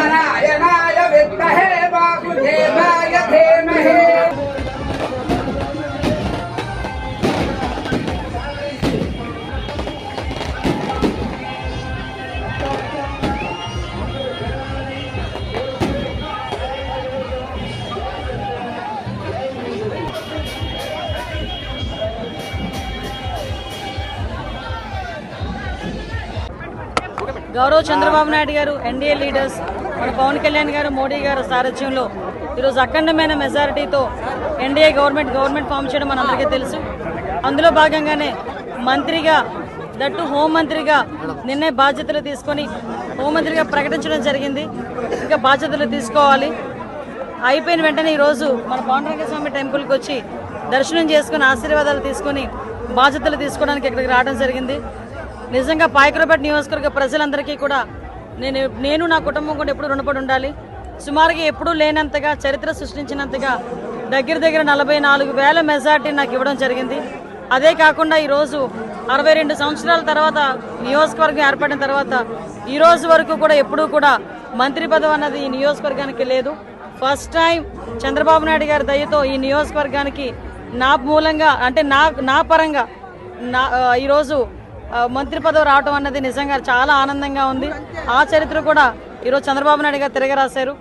नारायणाय विद्महे वासुदेवाय धीमहि। గౌరవ చంద్రబాబు నాయుడు గారు, ఎన్డీఏ లీడర్స్, మన పవన్ కళ్యాణ్ గారు, మోడీ గారు సారథ్యంలో ఈరోజు అఖండమైన మెజారిటీతో ఎన్డీఏ గవర్నమెంట్ ఫామ్ చేయడం మనందరికీ తెలుసు. అందులో భాగంగానే మంత్రిగా, దట్టు హోంమంత్రిగా నిన్నే బాధ్యతలు తీసుకొని హోంమంత్రిగా ప్రకటించడం జరిగింది. ఇంకా బాధ్యతలు తీసుకోవాలి. అయిపోయిన వెంటనే ఈరోజు మన పాండురంగస్వామి టెంపుల్కి వచ్చి దర్శనం చేసుకుని ఆశీర్వాదాలు తీసుకొని బాధ్యతలు తీసుకోవడానికి ఇక్కడికి రావడం జరిగింది. నిజంగా పాయకరావుపేట నియోజకవర్గ ప్రజలందరికీ కూడా నేను నా కుటుంబం కూడా ఎప్పుడు రుణపడి ఉండాలి. సుమారుగా ఎప్పుడూ లేనంతగా, చరిత్ర సృష్టించినంతగా దగ్గర 44,000 మెజార్టీ నాకు ఇవ్వడం జరిగింది. అదే కాకుండా ఈరోజు 62 సంవత్సరాల తర్వాత నియోజకవర్గం ఏర్పడిన తర్వాత ఈ రోజు వరకు కూడా ఎప్పుడూ కూడా మంత్రి పదవి అన్నది ఈ నియోజకవర్గానికి లేదు. ఫస్ట్ టైం చంద్రబాబు నాయుడు గారి దయతో ఈ నియోజకవర్గానికి నా మూలంగా, అంటే నా పరంగా ఈరోజు మంత్రి పదవి రావటం అన్నది నిజంగా చాలా ఆనందంగా ఉంది. ఆ చరిత్ర కూడా ఈరోజు చంద్రబాబు నాయుడు గారు తిరగరాశారు.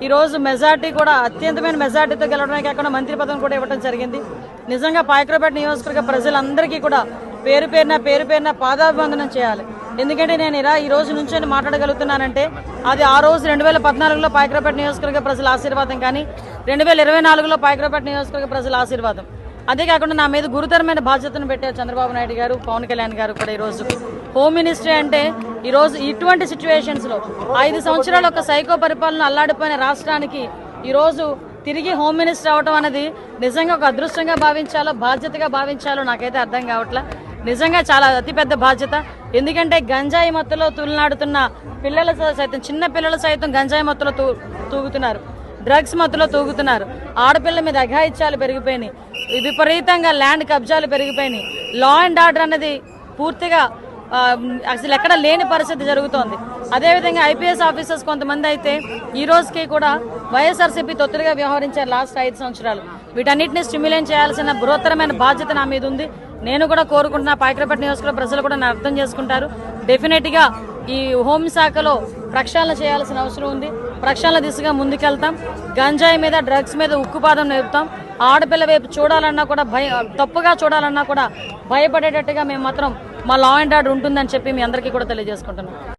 ఈరోజు మెజార్టీ కూడా అత్యంతమైన మెజార్టీతో గెలవడమే కాకుండా మంత్రి పదవిని కూడా ఇవ్వడం జరిగింది. నిజంగా పాయకరావుపేట నియోజకవర్గ ప్రజలందరికీ కూడా పేరు పేరున పాదాభివందనం చేయాలి. ఎందుకంటే నేను ఈ రోజు నుంచి మాట్లాడగలుగుతున్నానంటే అది ఆ రోజు 2014లో పాయకరావుపేట నియోజకవర్గ ప్రజల ఆశీర్వాదం, కానీ 2024లో పాయకరావుపేట నియోజకవర్గ ప్రజల ఆశీర్వాదం. అదే కాకుండా నా మీద గురుతరమైన బాధ్యతను పెట్టారు చంద్రబాబు నాయుడు గారు, పవన్ కళ్యాణ్ గారు కూడా. ఈరోజు హోమ్ మినిస్ట్రీ అంటే ఈరోజు ఇటువంటి సిచ్యువేషన్స్లో 5 సంవత్సరాలు ఒక సైకో పరిపాలన అల్లాడిపోయిన రాష్ట్రానికి ఈరోజు తిరిగి హోమ్ మినిస్టర్ అవడం అనేది నిజంగా ఒక అదృష్టంగా భావించాలో, బాధ్యతగా భావించాలో నాకైతే అర్థం కావట్లా. నిజంగా చాలా అతిపెద్ద బాధ్యత. ఎందుకంటే గంజాయి మత్తులో తులనాడుతున్న పిల్లలు సైతం, చిన్న పిల్లలు సైతం గంజాయి మత్తులో తూగుతున్నారు, డ్రగ్స్ మత్తులో తూగుతున్నారు. ఆడపిల్లల మీద అఘాయిత్యాలు పెరిగిపోయినాయి, విపరీతంగా ల్యాండ్ కబ్జాలు పెరిగిపోయినాయి. లా అండ్ ఆర్డర్ అనేది పూర్తిగా అసలు ఎక్కడ లేని పరిస్థితి జరుగుతోంది. అదేవిధంగా ఐపీఎస్ ఆఫీసర్స్ కొంతమంది అయితే ఈ రోజుకి కూడా వైఎస్ఆర్సీపీ తొత్తులుగా వ్యవహరించారు లాస్ట్ 5 సంవత్సరాలు. వీటన్నిటిని స్టిమ్యులేట్ చేయాల్సిన బృహత్తరమైన బాధ్యత నా మీద ఉంది. నేను కూడా కోరుకుంటున్నా, పాయకరావుపేట నియోజకవర్గ ప్రజలు కూడా నన్ను అర్థం చేసుకుంటారు. డెఫినెట్గా ఈ హోంశాఖలో ప్రక్షాళన చేయాల్సిన అవసరం ఉంది. ప్రక్షాళన దిశగా ముందుకెళ్తాం. గంజాయి మీద, డ్రగ్స్ మీద ఉక్కుపాదం నేర్పుతాం. ఆడపిల్ల వైపు చూడాలన్నా కూడా తప్పుగా చూడాలన్నా కూడా భయపడేటట్టుగా మేము మాత్రం మా లా అండ్ ఆర్డర్ ఉంటుందని చెప్పి మీ అందరికీ కూడా తెలియజేసుకుంటున్నాం.